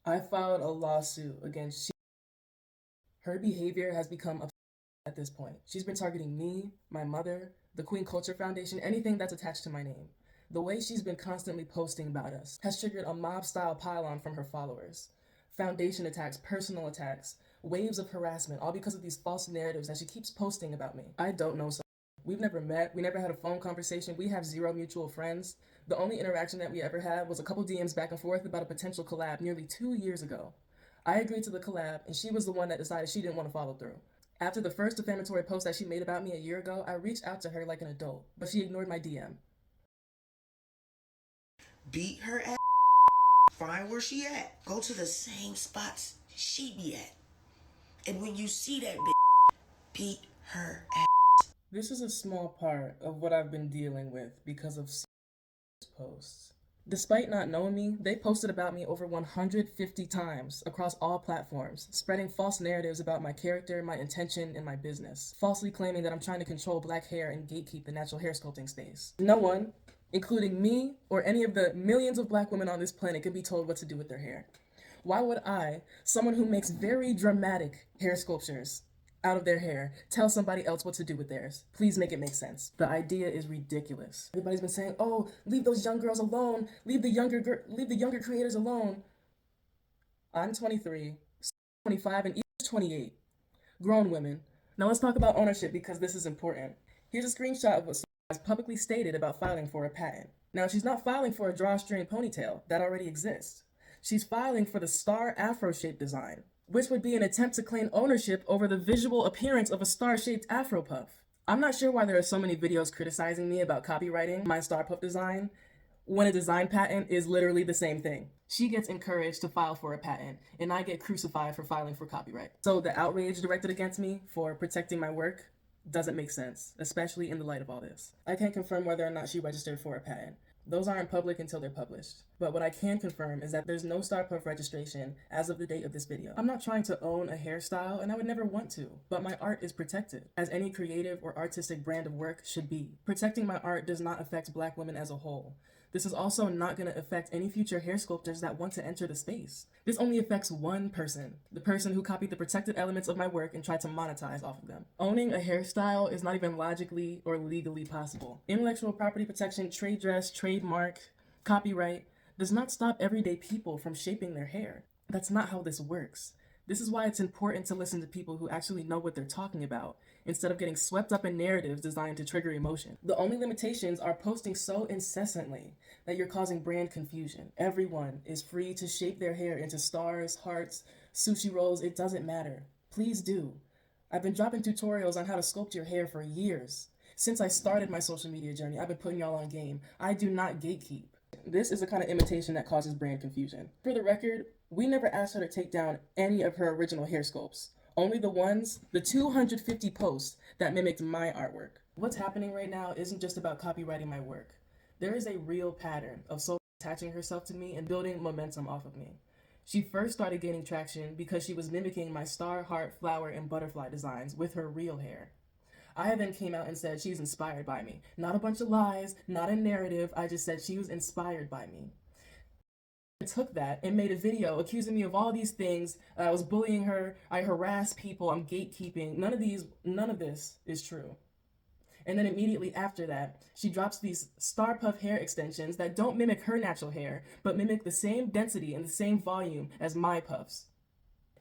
I filed a lawsuit against her behavior has become at this point. She's been targeting me, my mother, the Queen Culture Foundation, anything that's attached to my name. The way she's been constantly posting about us has triggered a mob-style pile-on from her followers. Foundation attacks, personal attacks, waves of harassment, all because of these false narratives that she keeps posting about me. I don't know. We've never met. We never had a phone conversation. We have zero mutual friends. The only interaction that we ever had was a couple DMs back and forth about a potential collab nearly 2 years ago. I agreed to the collab, and she was the one that decided she didn't want to follow through. After the first defamatory post that she made about me a year ago, I reached out to her like an adult, but she ignored my DM. Beat her ass. Find where she at. Go to the same spots she be at. And when you see that bitch, beat her ass. This is a small part of what I've been dealing with because of posts. Despite not knowing me, they posted about me over 150 times across all platforms, spreading false narratives about my character, my intention, and my business, falsely claiming that I'm trying to control black hair and gatekeep the natural hair sculpting space. No one, including me or any of the millions of black women on this planet, can be told what to do with their hair. Why would I, someone who makes very dramatic hair sculptures out of their hair, tell somebody else what to do with theirs? Please make it make sense. The idea is ridiculous. Everybody's been saying, "Oh, leave those young girls alone. Leave the younger creators alone." I'm 23, 25, and Eva's 28. Grown women. Now let's talk about ownership because this is important. Here's a screenshot of what Sophia has publicly stated about filing for a patent. Now, she's not filing for a drawstring ponytail that already exists. She's filing for the star afro-shaped design, which would be an attempt to claim ownership over the visual appearance of a star-shaped afro puff. I'm not sure why there are so many videos criticizing me about copywriting my star puff design when a design patent is literally the same thing. She gets encouraged to file for a patent, and I get crucified for filing for copyright. So the outrage directed against me for protecting my work doesn't make sense, especially in the light of all this. I can't confirm whether or not she registered for a patent. Those aren't public until they're published. But what I can confirm is that there's no star puff registration as of the date of this video. I'm not trying to own a hairstyle, and I would never want to, but my art is protected, as any creative or artistic brand of work should be. Protecting my art does not affect black women as a whole. This is also not going to affect any future hair sculptors that want to enter the space. This only affects one person, the person who copied the protected elements of my work and tried to monetize off of them. Owning a hairstyle is not even logically or legally possible. Intellectual property protection, trade dress, trademark, copyright does not stop everyday people from shaping their hair. That's not how this works. This is why it's important to listen to people who actually know what they're talking about, instead of getting swept up in narratives designed to trigger emotion. The only limitations are posting so incessantly that you're causing brand confusion. Everyone is free to shape their hair into stars, hearts, sushi rolls, it doesn't matter. Please do. I've been dropping tutorials on how to sculpt your hair for years. Since I started my social media journey, I've been putting y'all on game. I do not gatekeep. This is the kind of imitation that causes brand confusion. For the record, we never asked her to take down any of her original hair sculpts. Only the 250 posts that mimicked my artwork. What's happening right now isn't just about copywriting my work. There is a real pattern of Sophia attaching herself to me and building momentum off of me. She first started gaining traction because she was mimicking my star, heart, flower, and butterfly designs with her real hair. I then came out and said she's inspired by me. Not a bunch of lies, not a narrative, I just said she was inspired by me. I took that and made a video accusing me of all these things. I was bullying her, I harass people, I'm gatekeeping. None of this is true. And then immediately after that, she drops these star puff hair extensions that don't mimic her natural hair, but mimic the same density and the same volume as my puffs.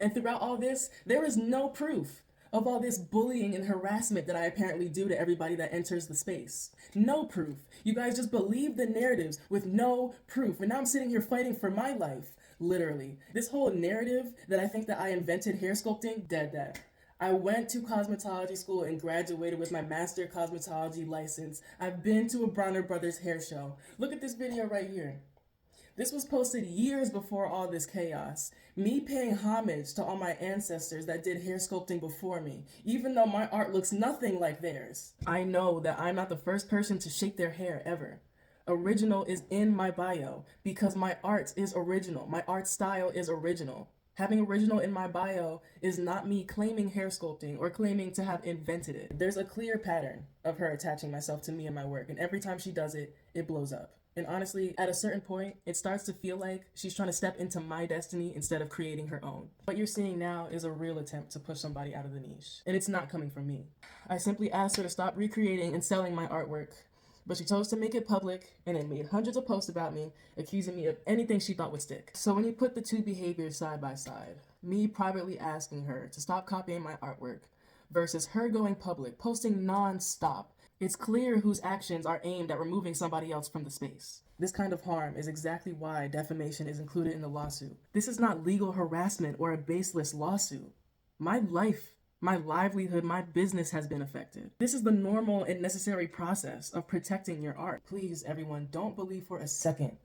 And throughout all this, there is no proof of all this bullying and harassment that I apparently do to everybody that enters the space. No proof. You guys just believe the narratives with no proof. And now I'm sitting here fighting for my life, literally. This whole narrative that I think that I invented hair sculpting, dead. I went to cosmetology school and graduated with my master cosmetology license. I've been to a Bronner Brothers hair show. Look at this video right here. This was posted years before all this chaos. Me paying homage to all my ancestors that did hair sculpting before me, even though my art looks nothing like theirs. I know that I'm not the first person to shape their hair ever. Original is in my bio because my art is original. My art style is original. Having original in my bio is not me claiming hair sculpting or claiming to have invented it. There's a clear pattern of her attaching myself to me and my work, and every time she does it, it blows up. And honestly, at a certain point, it starts to feel like she's trying to step into my destiny instead of creating her own. What you're seeing now is a real attempt to push somebody out of the niche. And it's not coming from me. I simply asked her to stop recreating and selling my artwork, but she chose to make it public and it made hundreds of posts about me, accusing me of anything she thought would stick. So when you put the two behaviors side by side, me privately asking her to stop copying my artwork versus her going public, posting non-stop, it's clear whose actions are aimed at removing somebody else from the space. This kind of harm is exactly why defamation is included in the lawsuit. This is not legal harassment or a baseless lawsuit. My life, my livelihood, my business has been affected. This is the normal and necessary process of protecting your art. Please, everyone, don't believe for a second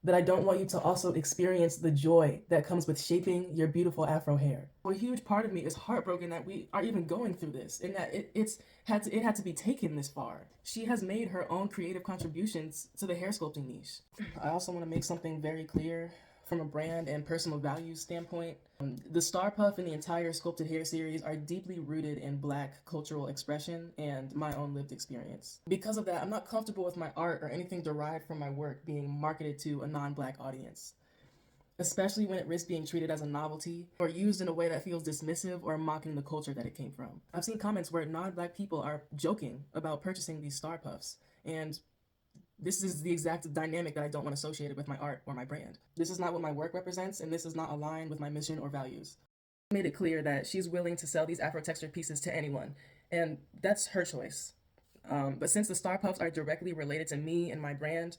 that I don't want you to also experience the joy that comes with shaping your beautiful afro hair. A huge part of me is heartbroken that we are even going through this and that it had to be taken this far. She has made her own creative contributions to the hair sculpting niche. I also want to make something very clear from a brand and personal values standpoint. The Star Puff and the entire Sculpted Hair series are deeply rooted in Black cultural expression and my own lived experience. Because of that, I'm not comfortable with my art or anything derived from my work being marketed to a non-Black audience, especially when it risks being treated as a novelty or used in a way that feels dismissive or mocking the culture that it came from. I've seen comments where non-Black people are joking about purchasing these Star Puffs, and this is the exact dynamic that I don't want associated with my art or my brand. This is not what my work represents, and this is not aligned with my mission or values. I made it clear that she's willing to sell these Afro-textured pieces to anyone, and that's her choice. But since the Star Puffs are directly related to me and my brand,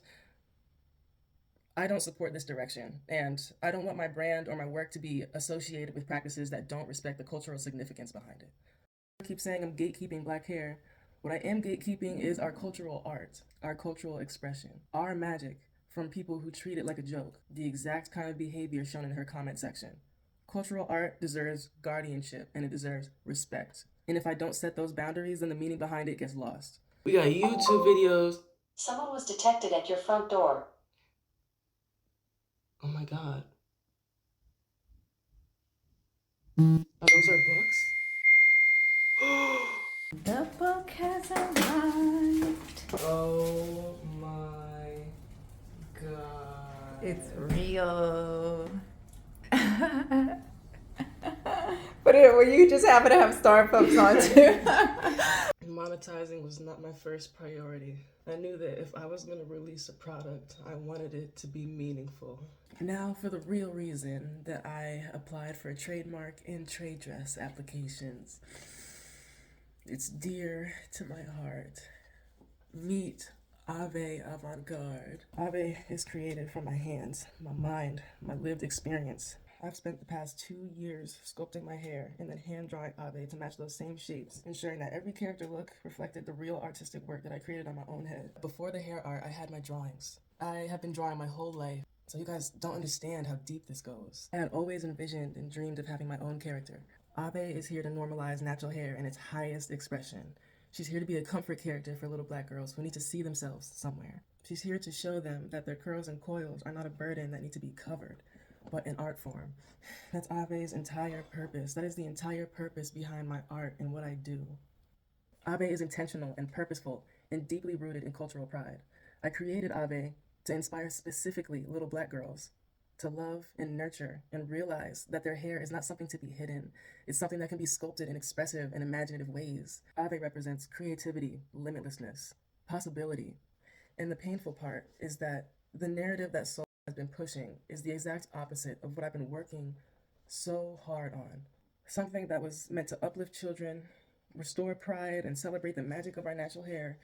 I don't support this direction, and I don't want my brand or my work to be associated with practices that don't respect the cultural significance behind it. I keep saying I'm gatekeeping Black hair. What I am gatekeeping is our cultural art, our cultural expression, our magic from people who treat it like a joke, the exact kind of behavior shown in her comment section. Cultural art deserves guardianship and it deserves respect. And if I don't set those boundaries, then the meaning behind it gets lost. We got YouTube videos. Someone was detected at your front door. Oh my God. Oh, those are books? The book has arrived. Oh my God. It's real. But you just happen to have Star Puffs on too. Monetizing was not my first priority. I knew that if I was going to release a product, I wanted it to be meaningful. Now for the real reason that I applied for a trademark and trade dress applications. It's dear to my heart. Meet Avé Avant-Garde. Avé is created from my hands, my mind, my lived experience. I've spent the past 2 years sculpting my hair and then hand-drawing Avé to match those same shapes, ensuring that every character look reflected the real artistic work that I created on my own head. Before the hair art, I had my drawings. I have been drawing my whole life, so you guys don't understand how deep this goes. I had always envisioned and dreamed of having my own character. Avé is here to normalize natural hair in its highest expression. She's here to be a comfort character for little Black girls who need to see themselves somewhere. She's here to show them that their curls and coils are not a burden that need to be covered, but an art form. That's Avé's entire purpose. That is the entire purpose behind my art and what I do. Avé is intentional and purposeful and deeply rooted in cultural pride. I created Avé to inspire specifically little Black girls to love and nurture and realize that their hair is not something to be hidden. It's something that can be sculpted in expressive and imaginative ways. Avé represents creativity, limitlessness, possibility. And the painful part is that the narrative that Soul has been pushing is the exact opposite of what I've been working so hard on. Something that was meant to uplift children, restore pride, and celebrate the magic of our natural hair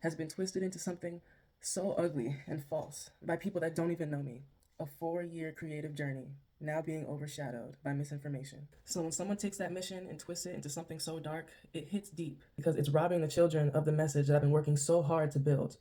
has been twisted into something so ugly and false by people that don't even know me. A 4-year creative journey now being overshadowed by misinformation. So when someone takes that mission and twists it into something so dark, it hits deep because it's robbing the children of the message that I've been working so hard to build.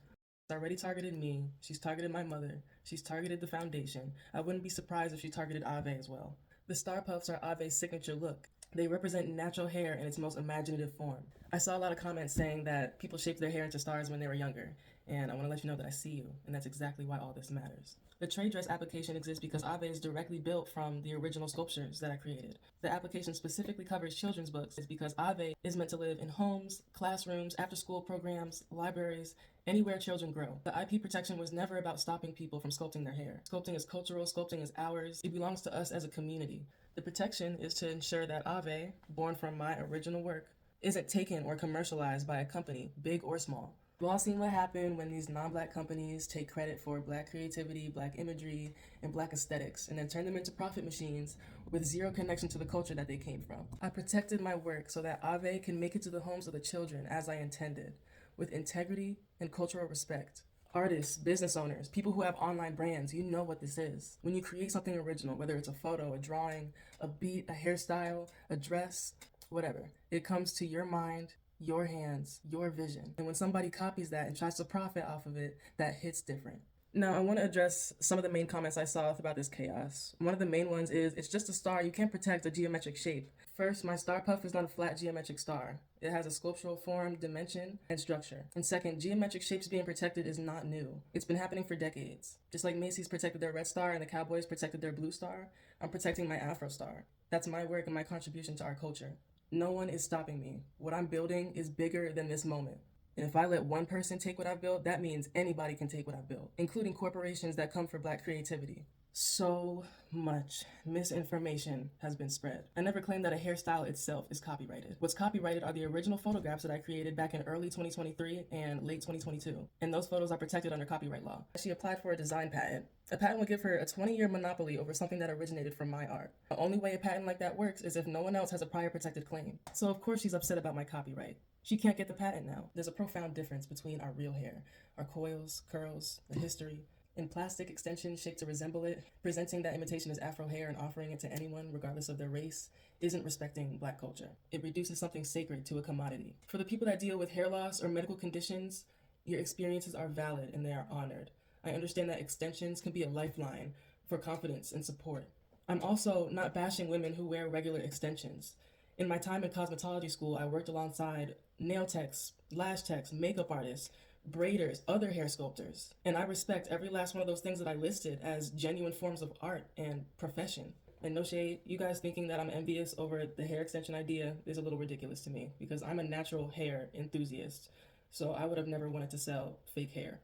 She's already targeted me, she's targeted my mother, she's targeted the foundation. I wouldn't be surprised if she targeted Avé as well. The Star Puffs are Avé's signature look. They represent natural hair in its most imaginative form. I saw a lot of comments saying that people shaped their hair into stars when they were younger, and I want to let you know that I see you, and that's exactly why all this matters. The trade dress application exists because Avé is directly built from the original sculptures that I created. The application specifically covers children's books is because Avé is meant to live in homes, classrooms, after-school programs, libraries, anywhere children grow. The IP protection was never about stopping people from sculpting their hair. Sculpting is cultural, sculpting is ours. It belongs to us as a community. The protection is to ensure that Avé, born from my original work, isn't taken or commercialized by a company, big or small. We've all seen what happened when these non-black companies take credit for black creativity, black imagery, and black aesthetics, and then turn them into profit machines with zero connection to the culture that they came from. I protected my work so that Avé can make it to the homes of the children as I intended, with integrity and cultural respect. Artists, business owners, people who have online brands, you know what this is. When you create something original, whether it's a photo, a drawing, a beat, a hairstyle, a dress, whatever, it comes to your mind, your hands, your vision. And when somebody copies that and tries to profit off of it, that hits different. Now, I want to address some of the main comments I saw about this chaos. One of the main ones is, it's just a star, you can't protect a geometric shape. First, my star puff is not a flat geometric star. It has a sculptural form, dimension, and structure. And second, geometric shapes being protected is not new. It's been happening for decades. Just like Macy's protected their red star and the Cowboys protected their blue star, I'm protecting my Afro star. That's my work and my contribution to our culture. No one is stopping me. What I'm building is bigger than this moment. And if I let one person take what I've built, that means anybody can take what I've built, including corporations that come for black creativity. So much misinformation has been spread. I never claimed that a hairstyle itself is copyrighted. What's copyrighted are the original photographs that I created back in early 2023 and late 2022. And those photos are protected under copyright law. She applied for a design patent. A patent would give her a 20-year monopoly over something that originated from my art. The only way a patent like that works is if no one else has a prior protected claim. So of course she's upset about my copyright. She can't get the patent now. There's a profound difference between our real hair, our coils, curls, the history, and plastic extensions shaped to resemble it. Presenting that imitation as Afro hair and offering it to anyone, regardless of their race, isn't respecting black culture. It reduces something sacred to a commodity. For the people that deal with hair loss or medical conditions, your experiences are valid and they are honored. I understand that extensions can be a lifeline for confidence and support. I'm also not bashing women who wear regular extensions. In my time in cosmetology school, I worked alongside nail techs, lash techs, makeup artists, braiders, other hair sculptors. And I respect every last one of those things that I listed as genuine forms of art and profession. And no shade, you guys thinking that I'm envious over the hair extension idea is a little ridiculous to me because I'm a natural hair enthusiast. So I would have never wanted to sell fake hair.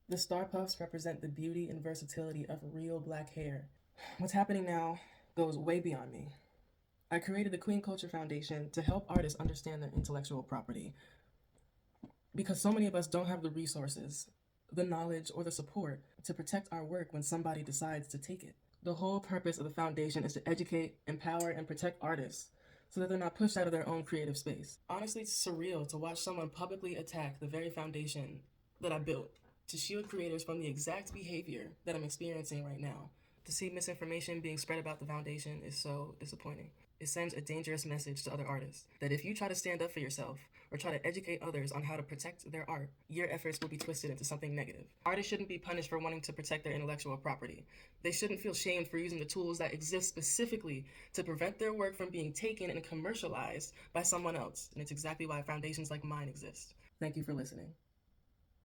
The star puffs represent the beauty and versatility of real black hair. What's happening now goes way beyond me. I created the Queen Culture Foundation to help artists understand their intellectual property because so many of us don't have the resources, the knowledge, or the support to protect our work when somebody decides to take it. The whole purpose of the foundation is to educate, empower, and protect artists so that they're not pushed out of their own creative space. Honestly, it's surreal to watch someone publicly attack the very foundation that I built to shield creators from the exact behavior that I'm experiencing right now. To see misinformation being spread about the foundation is so disappointing. It sends a dangerous message to other artists that if you try to stand up for yourself or try to educate others on how to protect their art, your efforts will be twisted into something negative. Artists shouldn't be punished for wanting to protect their intellectual property. They shouldn't feel shamed for using the tools that exist specifically to prevent their work from being taken and commercialized by someone else. And it's exactly why foundations like mine exist. Thank you for listening.